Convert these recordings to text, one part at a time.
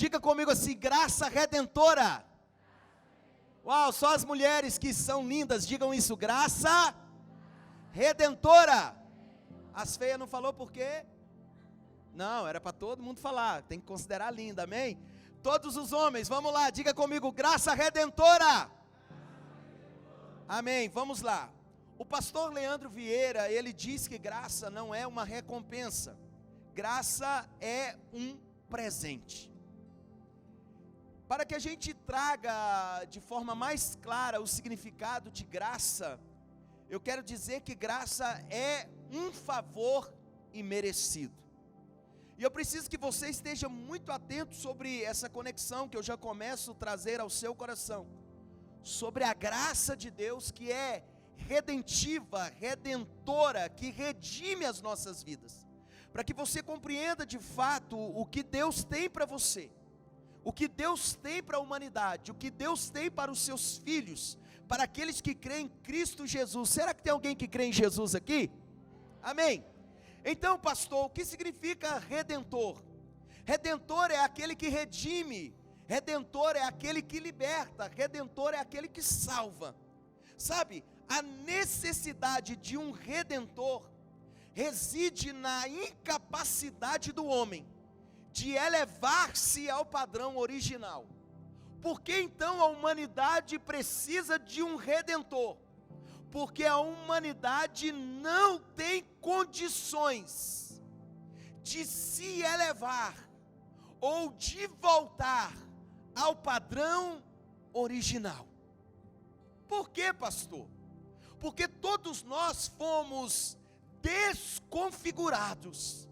Diga comigo assim: graça redentora. Uau, só as mulheres que são lindas digam isso: graça redentora. As feias não falou por quê? Não, era para todo mundo falar, tem que considerar linda, amém? Todos os homens, vamos lá, diga comigo: graça redentora. Amém, vamos lá. O pastor Leandro Vieira, ele diz que graça não é uma recompensa, graça é um presente. Para que a gente traga de forma mais clara o significado de graça, eu quero dizer que graça é um favor imerecido. E eu preciso que você esteja muito atento sobre essa conexão que eu já começo a trazer ao seu coração, sobre a graça de Deus que é redentiva, redentora, que redime as nossas vidas, para que você compreenda de fato o que Deus tem para você, o que Deus tem para a humanidade, o que Deus tem para os seus filhos, para aqueles que creem em Cristo Jesus. Será que tem alguém que crê em Jesus aqui? Amém? Então, pastor, o que significa redentor? Redentor é aquele que redime, redentor é aquele que liberta, redentor é aquele que salva. Sabe, a necessidade de um redentor reside na incapacidade do homem de elevar-se ao padrão original. Por que então a humanidade precisa de um redentor? Porque a humanidade não tem condições de se elevar ou de voltar ao padrão original. Por quê, pastor? Porque todos nós fomos desconfigurados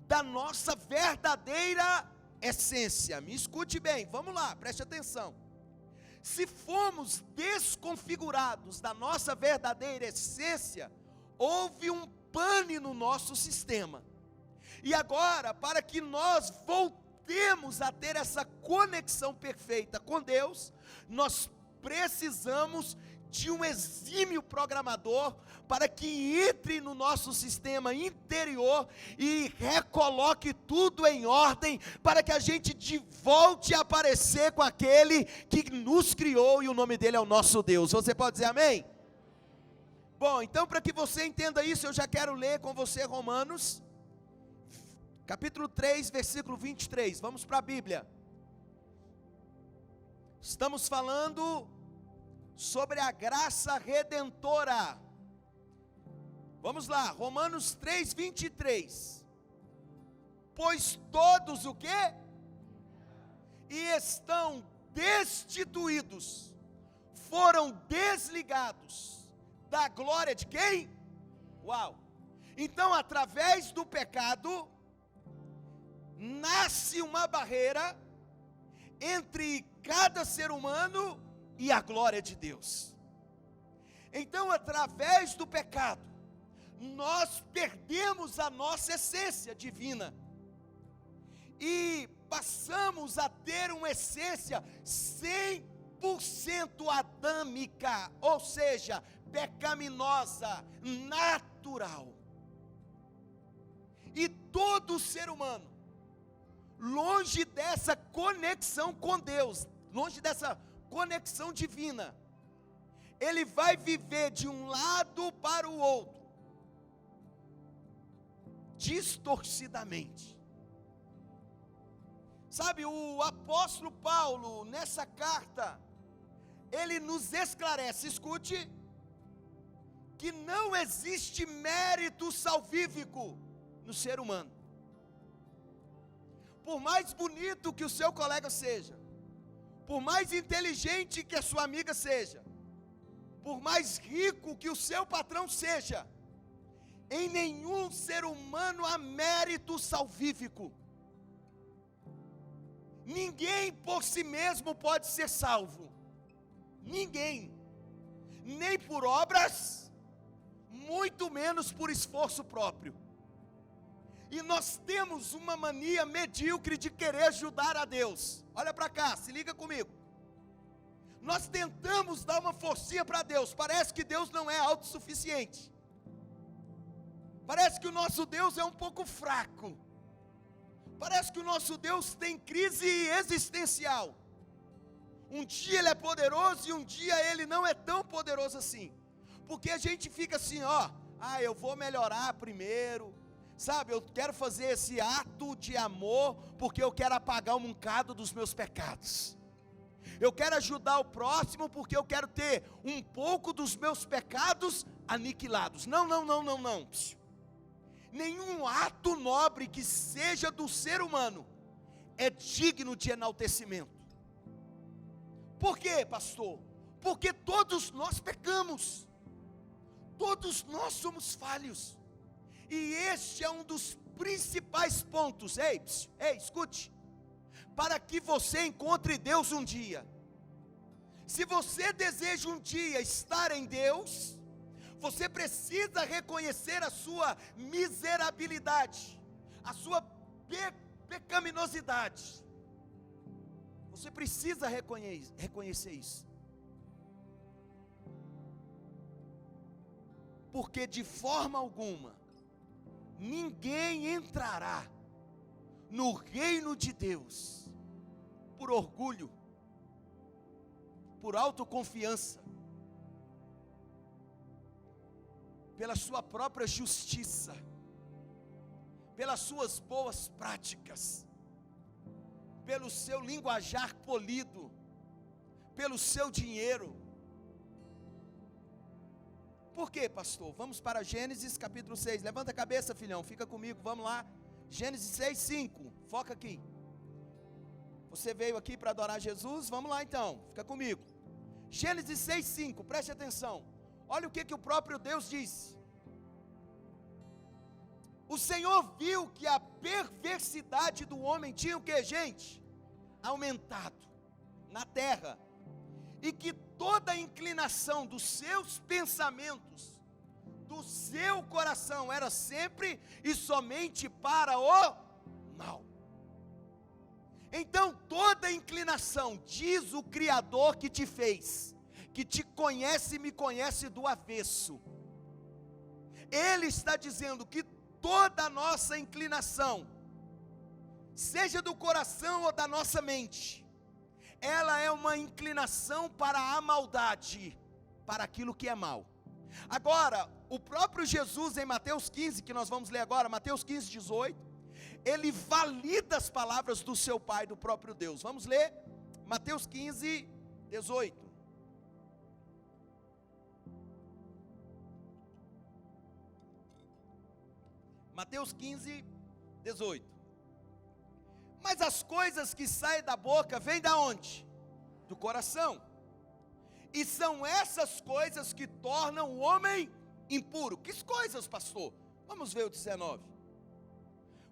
da nossa verdadeira essência. Me escute bem, vamos lá, preste atenção. Se fomos desconfigurados da nossa verdadeira essência, houve um pane no nosso sistema. E agora, para que nós voltemos a ter essa conexão perfeita com Deus, nós precisamos de um exímio programador para que entre no nosso sistema interior e recoloque tudo em ordem, para que a gente volte a aparecer com aquele que nos criou e o nome dele é o nosso Deus. Você pode dizer amém? Bom, então para que você entenda isso, eu já quero ler com você Romanos, capítulo 3, versículo 23, vamos para a Bíblia. Estamos falando sobre a graça redentora. Vamos lá, Romanos 3, 23. Pois todos o quê? E estão destituídos, foram desligados da glória de quem? Uau! Então, através do pecado, nasce uma barreira entre cada ser humano e a glória de Deus. Então, através do pecado, nós perdemos a nossa essência divina e passamos a ter uma essência 100% adâmica, ou seja, pecaminosa, natural. E todo ser humano, longe dessa conexão com Deus, longe dessa conexão divina, ele vai viver de um lado para o outro, distorcidamente. Sabe, o apóstolo Paulo, nessa carta, ele nos esclarece, escute, que não existe mérito salvífico no ser humano. Por mais bonito que o seu colega seja, por mais inteligente que a sua amiga seja, por mais rico que o seu patrão seja, em nenhum ser humano há mérito salvífico. Ninguém por si mesmo pode ser salvo. Ninguém. Nem por obras, muito menos por esforço próprio. E nós temos uma mania medíocre de querer ajudar a Deus. Olha para cá, se liga comigo. Nós tentamos dar uma forcinha para Deus. Parece que Deus não é autossuficiente. Parece que o nosso Deus é um pouco fraco. Parece que o nosso Deus tem crise existencial. Um dia Ele é poderoso e um dia Ele não é tão poderoso assim. Porque a gente fica assim, eu vou melhorar primeiro, sabe, eu quero fazer esse ato de amor, porque eu quero apagar um bocado dos meus pecados. Eu quero ajudar o próximo, porque eu quero ter um pouco dos meus pecados aniquilados. Não. Nenhum ato nobre que seja do ser humano é digno de enaltecimento. Por quê, pastor? Porque todos nós pecamos. Todos nós somos falhos. E este é um dos principais pontos. Ei, escute. Para que você encontre Deus um dia. Se você deseja um dia estar em Deus, você precisa reconhecer a sua miserabilidade, a sua pecaminosidade. Você precisa reconhecer isso. Porque de forma alguma, ninguém entrará no reino de Deus por orgulho, por autoconfiança, pela sua própria justiça, pelas suas boas práticas, pelo seu linguajar polido, pelo seu dinheiro. Por quê, pastor? Vamos para Gênesis capítulo 6, levanta a cabeça, filhão, fica comigo, vamos lá. Gênesis 6, 5, foca aqui. Você veio aqui para adorar Jesus, vamos lá então, fica comigo. Gênesis 6, 5, preste atenção. Olha o que o próprio Deus disse. O Senhor viu que a perversidade do homem tinha o que, gente? Aumentado na terra. E que toda a inclinação dos seus pensamentos, do seu coração, era sempre e somente para o mal. Então toda inclinação, diz o Criador que te fez, que te conhece e me conhece do avesso. Ele está dizendo que toda a nossa inclinação, seja do coração ou da nossa mente, ela é uma inclinação para a maldade, para aquilo que é mal. Agora, o próprio Jesus em Mateus 15, que nós vamos ler agora, Mateus 15, 18, ele valida as palavras do seu Pai, do próprio Deus. Vamos ler, Mateus 15, 18. Mateus 15, 18. Mas as coisas que saem da boca, vêm da onde? Do coração. E são essas coisas que tornam o homem impuro. Que coisas, pastor? Vamos ver o 19.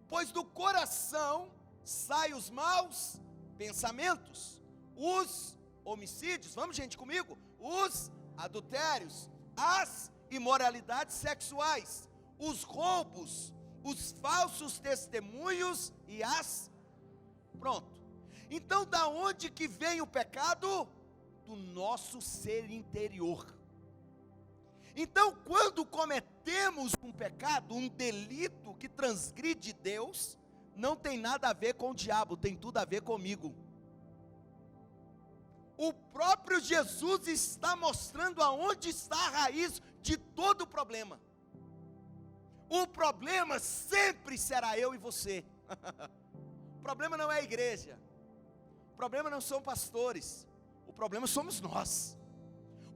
Pois do coração saem os maus pensamentos, os homicídios, vamos gente comigo? Os adultérios, as imoralidades sexuais, os roubos, os falsos testemunhos e as... Pronto. Então da onde que vem o pecado? Do nosso ser interior. Então quando cometemos um pecado, um delito que transgride Deus, não tem nada a ver com o diabo, tem tudo a ver comigo. O próprio Jesus está mostrando aonde está a raiz de todo o problema. O problema sempre será eu e você. O problema não é a igreja. O problema não são pastores. O problema somos nós.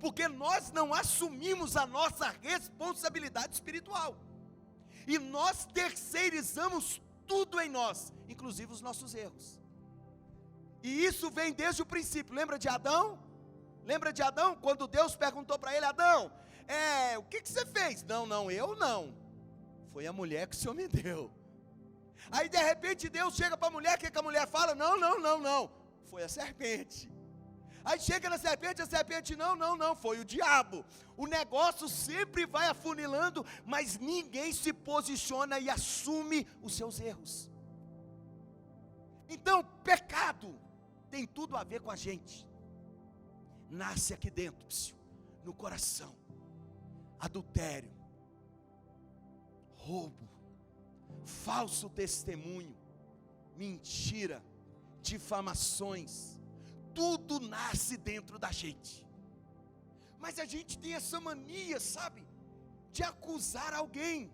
Porque nós não assumimos a nossa responsabilidade espiritual. E nós terceirizamos tudo em nós, inclusive os nossos erros. E isso vem desde o princípio. Lembra de Adão? Lembra de Adão? Quando Deus perguntou para ele: Adão, o que você fez? Não, eu não. Foi a mulher que o Senhor me deu. Aí de repente Deus chega para a mulher, o que a mulher fala? Não, foi a serpente. Aí chega na serpente, a serpente, não, foi o diabo. O negócio sempre vai afunilando, mas ninguém se posiciona e assume os seus erros. Então, pecado tem tudo a ver com a gente. Nasce aqui dentro, no coração. Adultério, roubo, falso testemunho, mentira, difamações, tudo nasce dentro da gente. Mas a gente tem essa mania, sabe, de acusar alguém.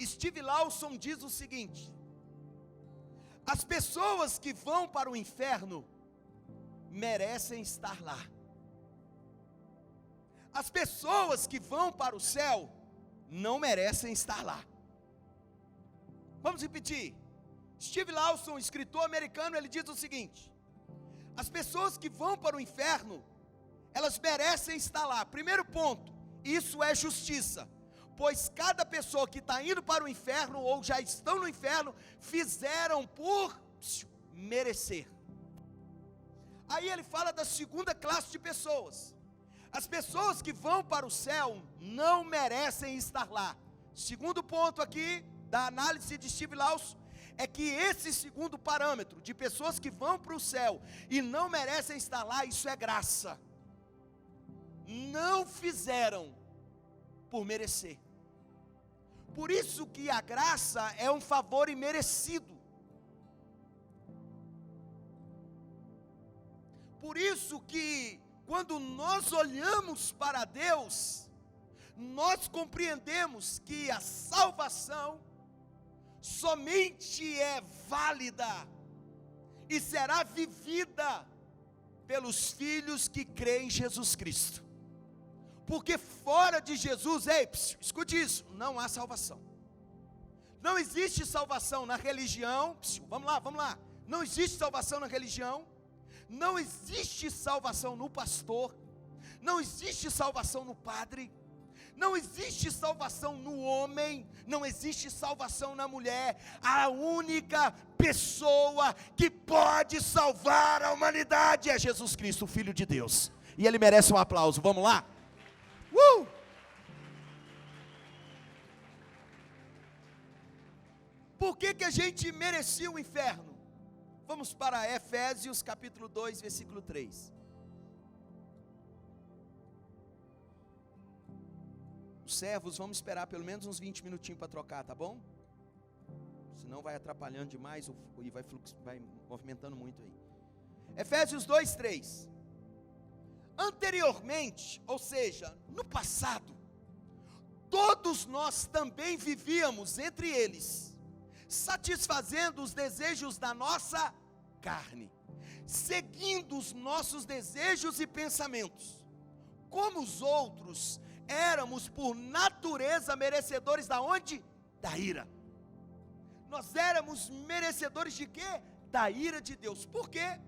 Steve Lawson diz o seguinte: as pessoas que vão para o inferno merecem estar lá. As pessoas que vão para o céu não merecem estar lá. Vamos repetir. Steve Lawson, escritor americano, ele diz o seguinte: as pessoas que vão para o inferno, elas merecem estar lá. Primeiro ponto, isso é justiça, pois cada pessoa que está indo para o inferno, ou já estão no inferno, fizeram por merecer. Aí ele fala da segunda classe de pessoas. As pessoas que vão para o céu não merecem estar lá. Segundo ponto aqui, da análise de Steve Lawson, é que esse segundo parâmetro, de pessoas que vão para o céu e não merecem estar lá, isso é graça. Não fizeram por merecer. Por isso que a graça é um favor imerecido. Por isso que quando nós olhamos para Deus, nós compreendemos que a salvação somente é válida e será vivida pelos filhos que creem em Jesus Cristo. Porque fora de Jesus, escute isso, não há salvação. Não existe salvação na religião, vamos lá, não existe salvação na religião, não existe salvação no pastor, não existe salvação no padre, não existe salvação no homem, não existe salvação na mulher. A única pessoa que pode salvar a humanidade é Jesus Cristo, o Filho de Deus, e Ele merece um aplauso, vamos lá? Por que a gente merecia o inferno? Vamos para Efésios capítulo 2, versículo 3. Os servos, vamos esperar pelo menos uns 20 minutinhos para trocar, tá bom? Senão vai atrapalhando demais e vai movimentando muito aí. Efésios 2, 3. Anteriormente, ou seja, no passado, todos nós também vivíamos entre eles, satisfazendo os desejos da nossa carne, seguindo os nossos desejos e pensamentos. Como os outros, éramos por natureza merecedores da onde? Da ira. Nós éramos merecedores de quê? Da ira de Deus. Por quê?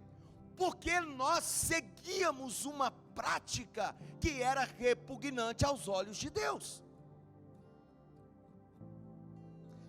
Porque nós seguíamos uma prática que era repugnante aos olhos de Deus.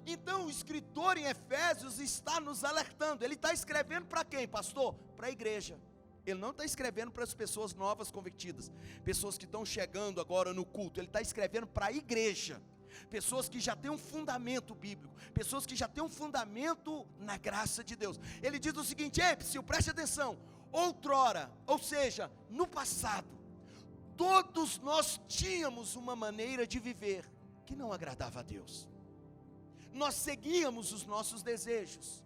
Então o escritor em Efésios está nos alertando. Ele está escrevendo para quem, pastor? Para a igreja. Ele não está escrevendo para as pessoas novas convertidas, pessoas que estão chegando agora no culto. Ele está escrevendo para a igreja, pessoas que já têm um fundamento bíblico, pessoas que já têm um fundamento na graça de Deus. Ele diz o seguinte: preste atenção. Outrora, ou seja, no passado, todos nós tínhamos uma maneira de viver que não agradava a Deus. Nós seguíamos os nossos desejos,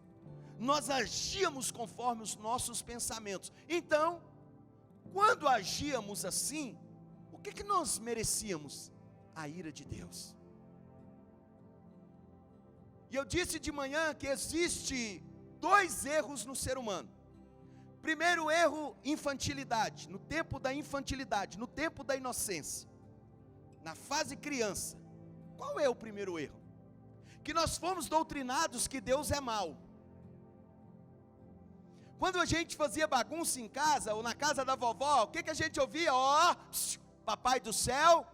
nós agíamos conforme os nossos pensamentos. Então, quando agíamos assim, o que nós merecíamos? A ira de Deus. E eu disse de manhã que existe 2 erros no ser humano. Primeiro erro, infantilidade, no tempo da infantilidade, no tempo da inocência, na fase criança. Qual é o primeiro erro? Que nós fomos doutrinados que Deus é mau. Quando a gente fazia bagunça em casa, ou na casa da vovó, o que a gente ouvia? Papai do céu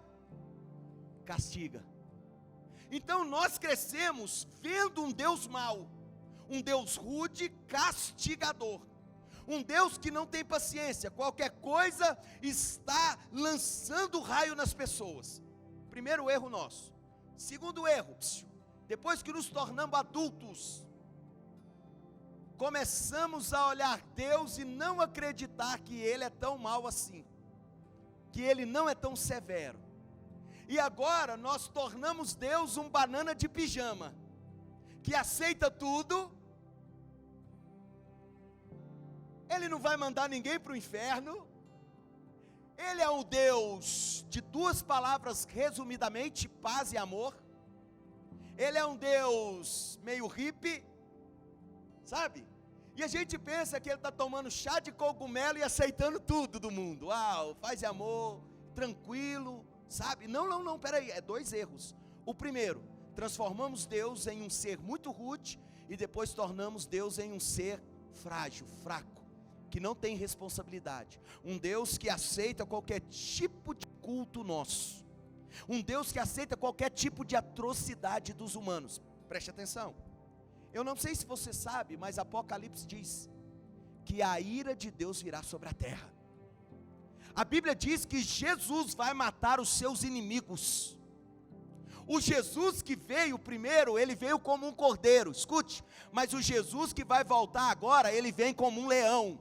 castiga. Então nós crescemos vendo um Deus mau, um Deus rude, castigador, um Deus que não tem paciência, qualquer coisa está lançando raio nas pessoas. Primeiro erro nosso. Segundo erro, depois que nos tornamos adultos, começamos a olhar Deus e não acreditar que Ele é tão mau assim, que Ele não é tão severo. E agora nós tornamos Deus um banana de pijama, que aceita tudo. Ele não vai mandar ninguém para o inferno. Ele é um Deus de duas palavras, resumidamente, paz e amor. Ele é um Deus meio hippie, sabe? E a gente pensa que ele está tomando chá de cogumelo e aceitando tudo do mundo. Uau, paz e amor, tranquilo, sabe? Não, peraí, é dois erros. O primeiro, transformamos Deus em um ser muito rude e depois tornamos Deus em um ser frágil, fraco, que não tem responsabilidade. Um Deus que aceita qualquer tipo de culto nosso. Um Deus que aceita qualquer tipo de atrocidade dos humanos. Preste atenção. Eu não sei se você sabe, mas Apocalipse diz que a ira de Deus virá sobre a terra. A Bíblia diz que Jesus vai matar os seus inimigos. O Jesus que veio primeiro, ele veio como um cordeiro, escute. Mas o Jesus que vai voltar agora, ele vem como um leão.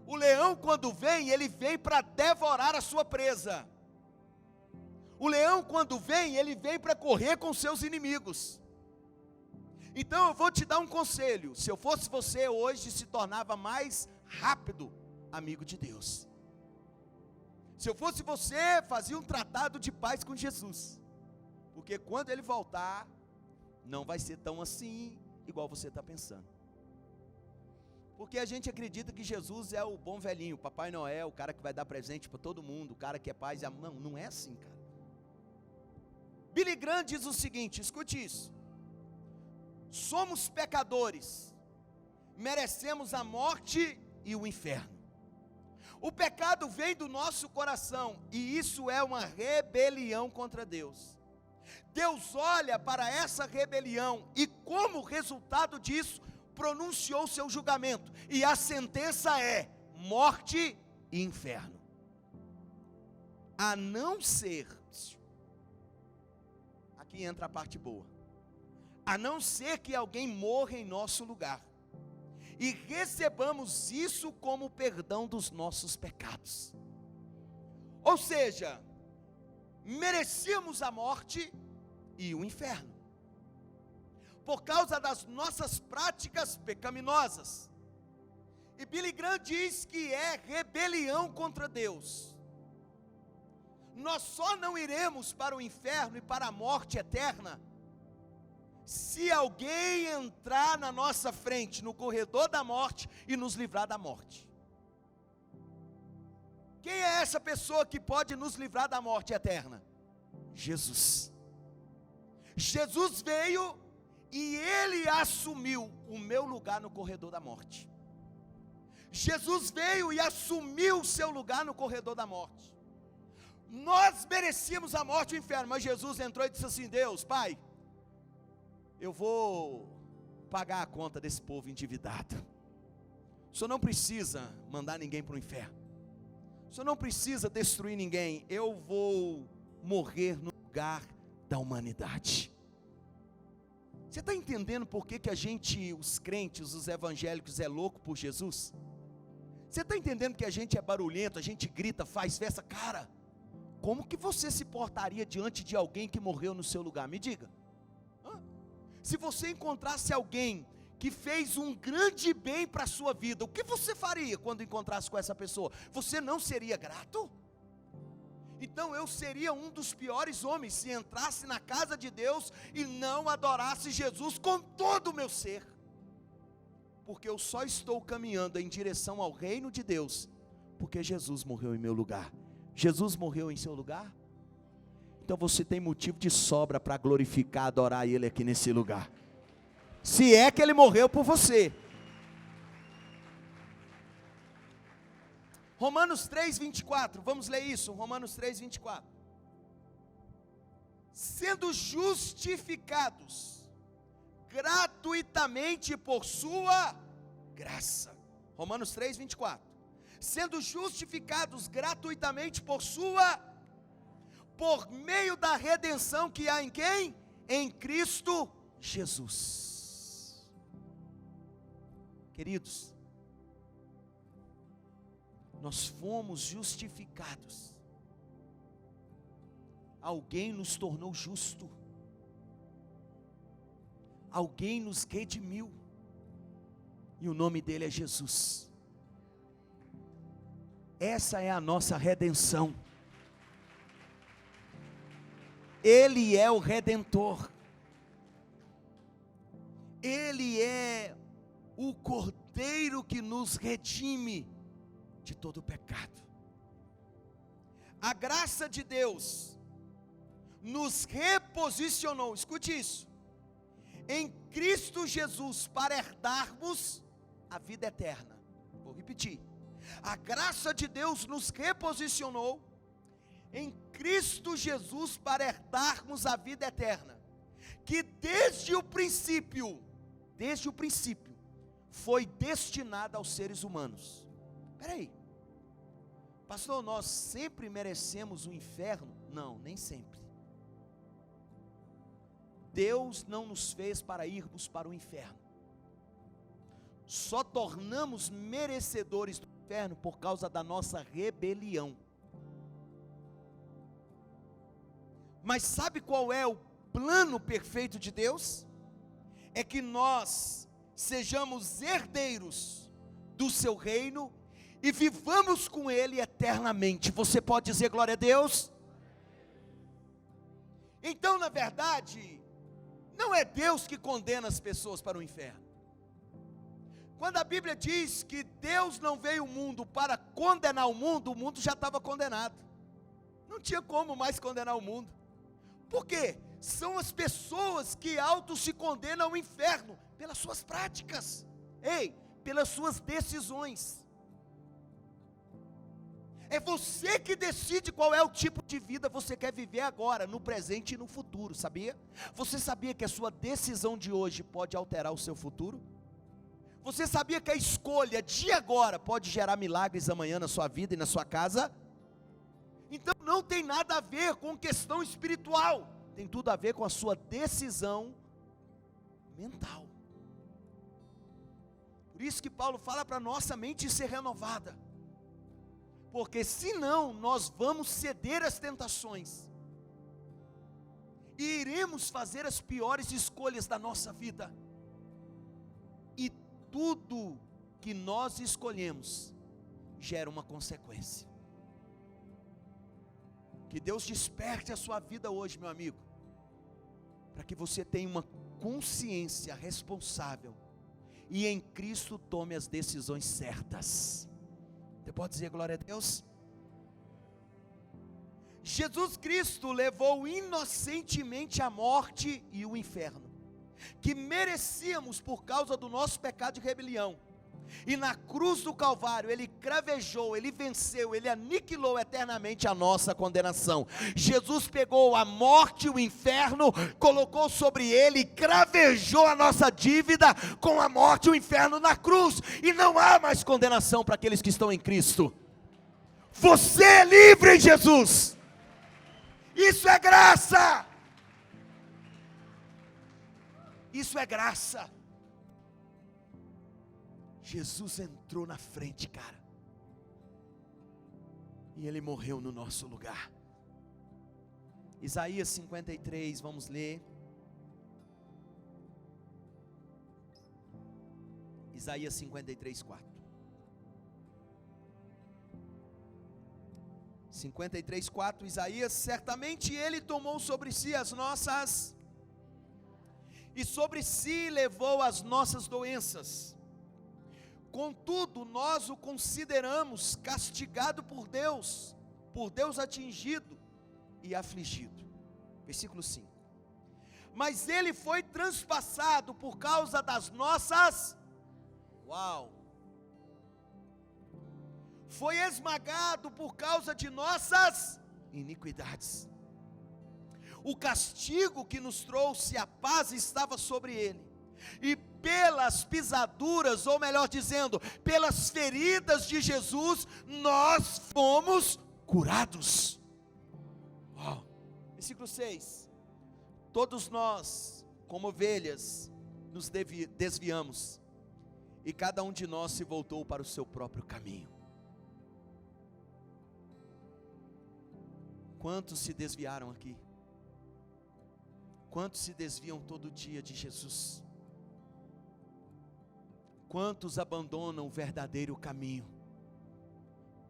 O leão, quando vem, ele vem para devorar a sua presa. O leão, quando vem, ele vem para correr com seus inimigos. Então eu vou te dar um conselho. Se eu fosse você hoje, se tornava mais rápido amigo de Deus. Se eu fosse você, fazia um tratado de paz com Jesus. Porque quando ele voltar, não vai ser tão assim, igual você está pensando. Porque a gente acredita que Jesus é o bom velhinho, Papai Noel, o cara que vai dar presente para todo mundo, o cara que é paz e amor. Não é assim, cara. Billy Graham diz o seguinte, escute isso. Somos pecadores, merecemos a morte e o inferno. O pecado vem do nosso coração, e isso é uma rebelião contra Deus. Deus olha para essa rebelião, e como resultado disso, pronunciou seu julgamento, e a sentença é morte e inferno. A não ser, aqui entra a parte boa, a não ser que alguém morra em nosso lugar, e recebamos isso como perdão dos nossos pecados. Ou seja, merecíamos a morte e o inferno, por causa das nossas práticas pecaminosas. E Billy Graham diz que é rebelião contra Deus. Nós só não iremos para o inferno e para a morte eterna se alguém entrar na nossa frente, no corredor da morte, e nos livrar da morte. Quem é essa pessoa que pode nos livrar da morte eterna? Jesus. Jesus veio e ele assumiu o meu lugar no corredor da morte. Jesus veio e assumiu o seu lugar no corredor da morte. Nós merecíamos a morte e o inferno, mas Jesus entrou e disse assim: Deus, Pai, eu vou pagar a conta desse povo endividado. O Senhor não precisa mandar ninguém para o inferno. O Senhor não precisa destruir ninguém. Eu vou morrer no lugar da humanidade. Você está entendendo por que a gente, os crentes, os evangélicos, é louco por Jesus? Você está entendendo que a gente é barulhento, a gente grita, faz festa? Cara, como que você se portaria diante de alguém que morreu no seu lugar? Me diga. Se você encontrasse alguém que fez um grande bem para a sua vida, o que você faria quando encontrasse com essa pessoa? Você não seria grato? Então eu seria um dos piores homens se entrasse na casa de Deus e não adorasse Jesus com todo o meu ser, porque eu só estou caminhando em direção ao reino de Deus, porque Jesus morreu em meu lugar. Jesus morreu em seu lugar? Então você tem motivo de sobra para glorificar, adorar Ele aqui nesse lugar. Se é que Ele morreu por você. Romanos 3:24, vamos ler isso, Romanos 3:24. Sendo justificados gratuitamente por sua graça. Romanos 3:24. Sendo justificados gratuitamente por meio da redenção que há em quem? Em Cristo Jesus. Queridos, nós fomos justificados alguém nos tornou justo, alguém nos redimiu, e o nome dele é Jesus. Essa é a nossa redenção. Ele é o Redentor, Ele é o Cordeiro que nos redime de todo o pecado. A graça de Deus nos reposicionou, escute isso, em Cristo Jesus para herdarmos a vida eterna. Vou repetir, a graça de Deus nos reposicionou em Cristo Jesus para herdarmos a vida eterna, que desde o princípio, foi destinada aos seres humanos. Espera aí, pastor, nós sempre merecemos o inferno? Não, nem sempre. Deus não nos fez para irmos para o inferno, só tornamos merecedores do inferno por causa da nossa rebelião. Mas sabe qual é o plano perfeito de Deus? É que nós sejamos herdeiros do seu reino e vivamos com ele eternamente. Você pode dizer glória a Deus? Então, na verdade, não é Deus que condena as pessoas para o inferno. Quando a Bíblia diz que Deus não veio ao mundo para condenar o mundo já estava condenado. Não tinha como mais condenar o mundo. Por quê? São as pessoas que auto se condenam ao inferno pelas suas práticas, pelas suas decisões. É você que decide qual é o tipo de vida você quer viver agora, no presente e no futuro, sabia? Você sabia que a sua decisão de hoje pode alterar o seu futuro? Você sabia que a escolha de agora pode gerar milagres amanhã na sua vida e na sua casa? Então não tem nada a ver com questão espiritual, tem tudo a ver com a sua decisão mental. Por isso que Paulo fala para nossa mente ser renovada, porque senão nós vamos ceder às tentações, e iremos fazer as piores escolhas da nossa vida, e tudo que nós escolhemos gera uma consequência. Que Deus desperte a sua vida hoje, meu amigo, para que você tenha uma consciência responsável e em Cristo tome as decisões certas. Você pode dizer glória a Deus? Jesus Cristo levou inocentemente a morte e o inferno, que merecíamos por causa do nosso pecado de rebelião. E na cruz do Calvário, Ele cravejou, Ele venceu, Ele aniquilou eternamente a nossa condenação. Jesus pegou a morte e o inferno, colocou sobre Ele, cravejou a nossa dívida com a morte e o inferno na cruz. E não há mais condenação para aqueles que estão em Cristo. Você é livre em Jesus. Isso é graça. Isso é graça. Jesus entrou na frente, cara, e Ele morreu no nosso lugar. Isaías 53, vamos ler. Isaías 53, 4. 53, 4, Isaías: certamente Ele tomou sobre si as nossas, e sobre si levou as nossas doenças. Contudo, nós o consideramos castigado por Deus atingido e afligido. Versículo 5. Mas Ele foi transpassado por causa das nossas, foi esmagado por causa de nossas iniquidades. O castigo que nos trouxe a paz estava sobre Ele, e pelas pisaduras, ou melhor dizendo, pelas feridas de Jesus, nós fomos curados. Versículo 6. Todos nós, como ovelhas, nos desviamos, e cada um de nós se voltou para o seu próprio caminho. Quantos se desviaram aqui? Quantos se desviam todo dia de Jesus? Quantos abandonam o verdadeiro caminho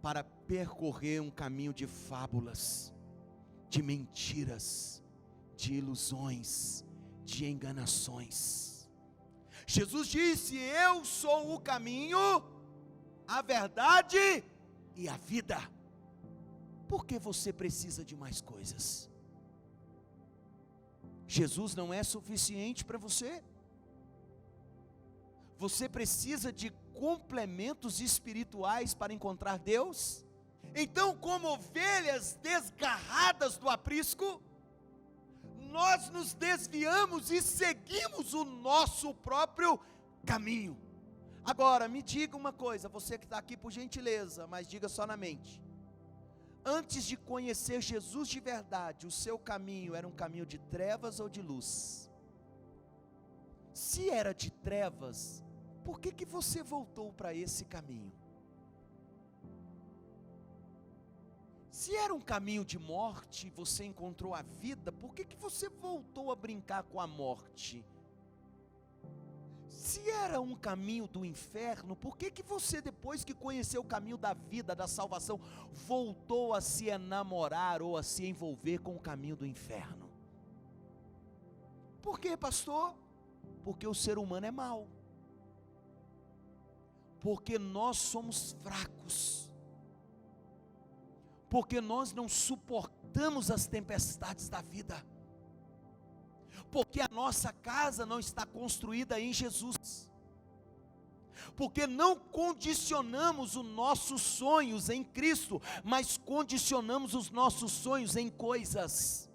para percorrer um caminho de fábulas, de mentiras, de ilusões, de enganações? Jesus disse: eu sou o caminho, a verdade e a vida. Por que você precisa de mais coisas? Jesus não é suficiente para você? Você precisa de complementos espirituais para encontrar Deus? Então, como ovelhas desgarradas do aprisco, nós nos desviamos e seguimos o nosso próprio caminho. Agora, me diga uma coisa, você que está aqui por gentileza, mas diga só na mente. Antes de conhecer Jesus de verdade, o seu caminho era um caminho de trevas ou de luz? Se era de trevas, por que você voltou para esse caminho? Se era um caminho de morte e você encontrou a vida, por que você voltou a brincar com a morte? Se era um caminho do inferno, por que você, depois que conheceu o caminho da vida, da salvação, voltou a se enamorar ou a se envolver com o caminho do inferno? Por quê, pastor? Porque o ser humano é mau. Porque nós somos fracos. Porque nós não suportamos as tempestades da vida. Porque a nossa casa não está construída em Jesus. Porque não condicionamos os nossos sonhos em Cristo, mas condicionamos os nossos sonhos em coisas.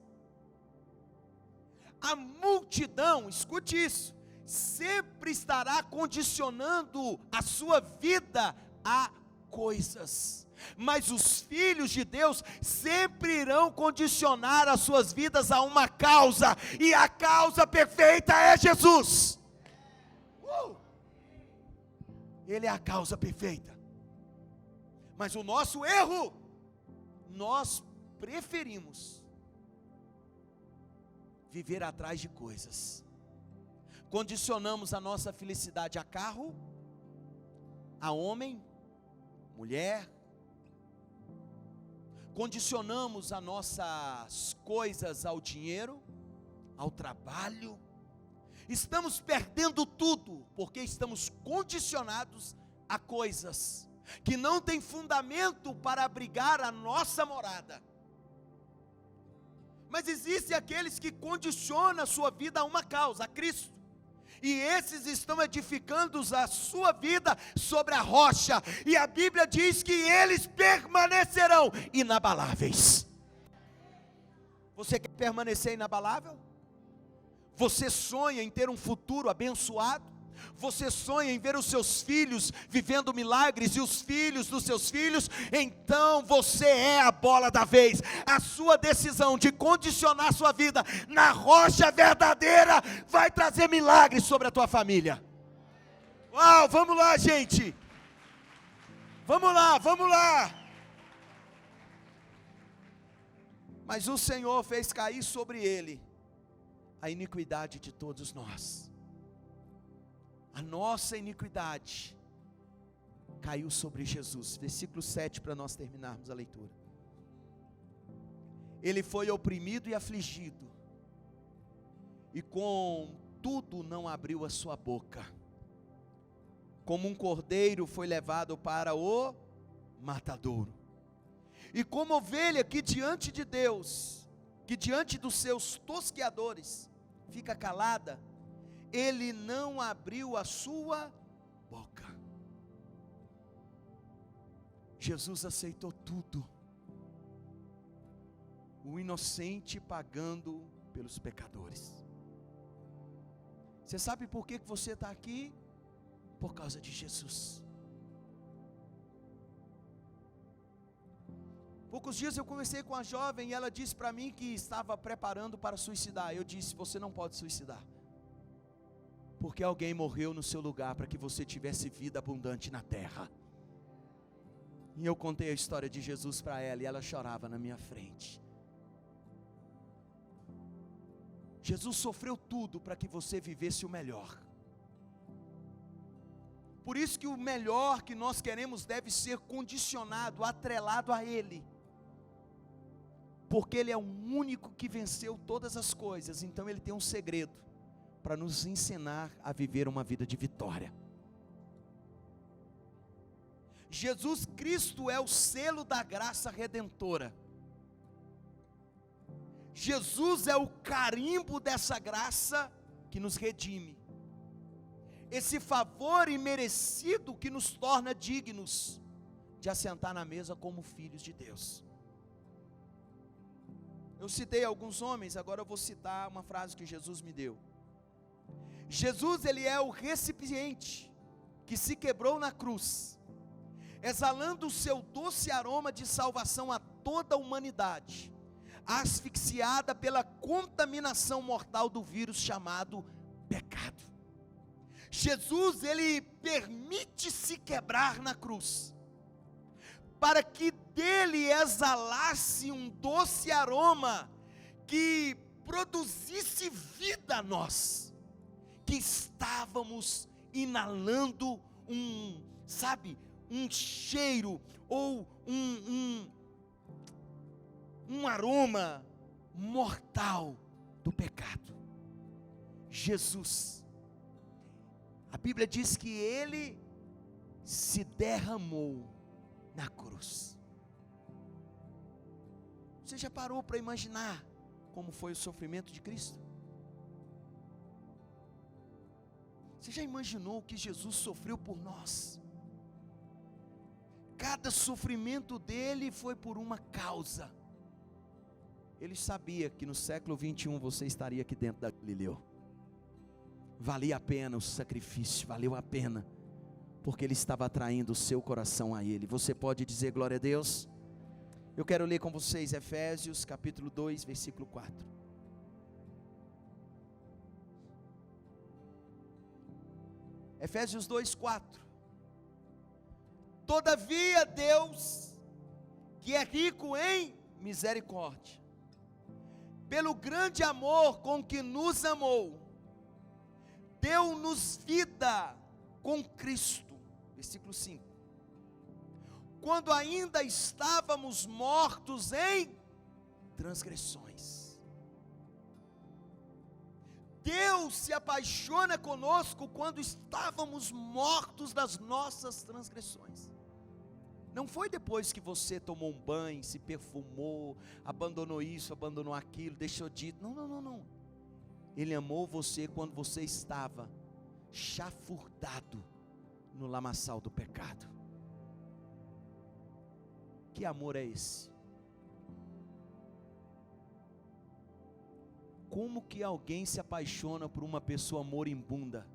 A multidão, escute isso, sempre estará condicionando a sua vida a coisas. Mas os filhos de Deus sempre irão condicionar as suas vidas a uma causa, e a causa perfeita é Jesus. Ele é a causa perfeita. Mas o nosso erro, nós preferimos viver atrás de coisas. Condicionamos a nossa felicidade a carro, a homem, mulher. Condicionamos as nossas coisas ao dinheiro, ao trabalho. Estamos perdendo tudo, porque estamos condicionados a coisas que não têm fundamento para abrigar a nossa morada. Mas existem aqueles que condicionam a sua vida a uma causa, a Cristo. E esses estão edificando a sua vida sobre a rocha, e a Bíblia diz que eles permanecerão inabaláveis. Você quer permanecer inabalável? Você sonha em ter um futuro abençoado? Você sonha em ver os seus filhos vivendo milagres e os filhos dos seus filhos? Então você é a bola da vez. A sua decisão de condicionar sua vida na rocha verdadeira vai trazer milagres sobre a tua família. Uau, vamos lá, gente. Vamos lá, vamos lá. Mas o Senhor fez cair sobre ele a iniquidade de todos nós. A nossa iniquidade caiu sobre Jesus. Versículo 7, para nós terminarmos a leitura. Ele foi oprimido e afligido, e contudo não abriu a sua boca. Como um cordeiro foi levado para o matadouro, e como ovelha que diante de Deus, que diante dos seus tosqueadores fica calada, ele não abriu a sua boca. Jesus aceitou tudo, o inocente pagando pelos pecadores. Você sabe por que você está aqui? Por causa de Jesus. Poucos dias eu conversei com a jovem e ela disse para mim que estava preparando para suicidar. Eu disse: você não pode suicidar, porque alguém morreu no seu lugar para que você tivesse vida abundante na terra. E eu contei a história de Jesus para ela, e ela chorava na minha frente. Jesus sofreu tudo para que você vivesse o melhor. Por isso que o melhor que nós queremos deve ser condicionado, atrelado a Ele. Porque Ele é o único que venceu todas as coisas, então Ele tem um segredo para nos ensinar a viver uma vida de vitória. Jesus Cristo é o selo da graça redentora. Jesus é o carimbo dessa graça que nos redime. Esse favor imerecido que nos torna dignos de assentar na mesa como filhos de Deus. Eu citei alguns homens, agora eu vou citar uma frase que Jesus me deu. Jesus, ele é o recipiente que se quebrou na cruz, exalando o seu doce aroma de salvação a toda a humanidade, asfixiada pela contaminação mortal do vírus chamado pecado. Jesus, ele permite se quebrar na cruz, para que dele exalasse um doce aroma, que produzisse vida a nós, que estávamos inalando um cheiro, ou um aroma mortal do pecado. Jesus, a Bíblia diz que ele se derramou na cruz. Você já parou para imaginar como foi o sofrimento de Cristo? Você já imaginou que Jesus sofreu por nós? Cada sofrimento dele foi por uma causa. Ele sabia que no século 21 você estaria aqui dentro da Galileu. Valia a pena o sacrifício, valeu a pena, porque ele estava atraindo o seu coração a ele. Você pode dizer glória a Deus? Eu quero ler com vocês Efésios capítulo 2, versículo 4. Efésios 2, 4. Todavia Deus, que é rico em misericórdia, pelo grande amor com que nos amou, deu-nos vida com Cristo. Versículo 5. Quando ainda estávamos mortos em transgressões. Deus se apaixona conosco quando estávamos mortos das nossas transgressões. Não foi depois que você tomou um banho, se perfumou, abandonou isso, abandonou aquilo, deixou de ir. Não. Ele amou você quando você estava chafurdado no lamaçal do pecado. Que amor é esse? Como que alguém se apaixona por uma pessoa moribunda,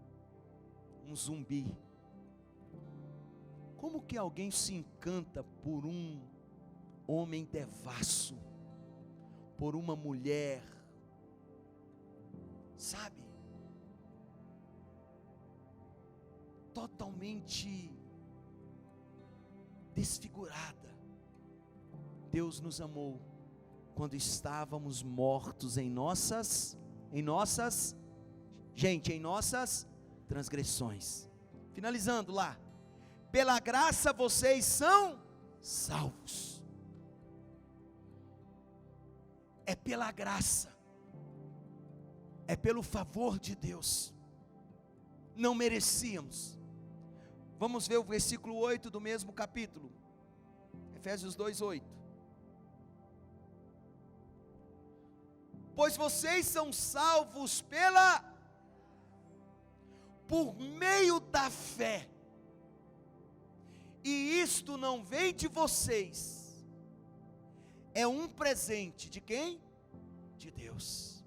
um zumbi? Como que alguém se encanta por um homem devasso, por uma mulher, sabe, totalmente desfigurada? Deus nos amou quando estávamos mortos em nossas transgressões. Finalizando lá, pela graça vocês são salvos. É pela graça, é pelo favor de Deus. Não merecíamos. Vamos ver o versículo 8 do mesmo capítulo, Efésios 2, 8. Pois vocês são salvos por meio da fé, e isto não vem de vocês, é um presente de quem? De Deus.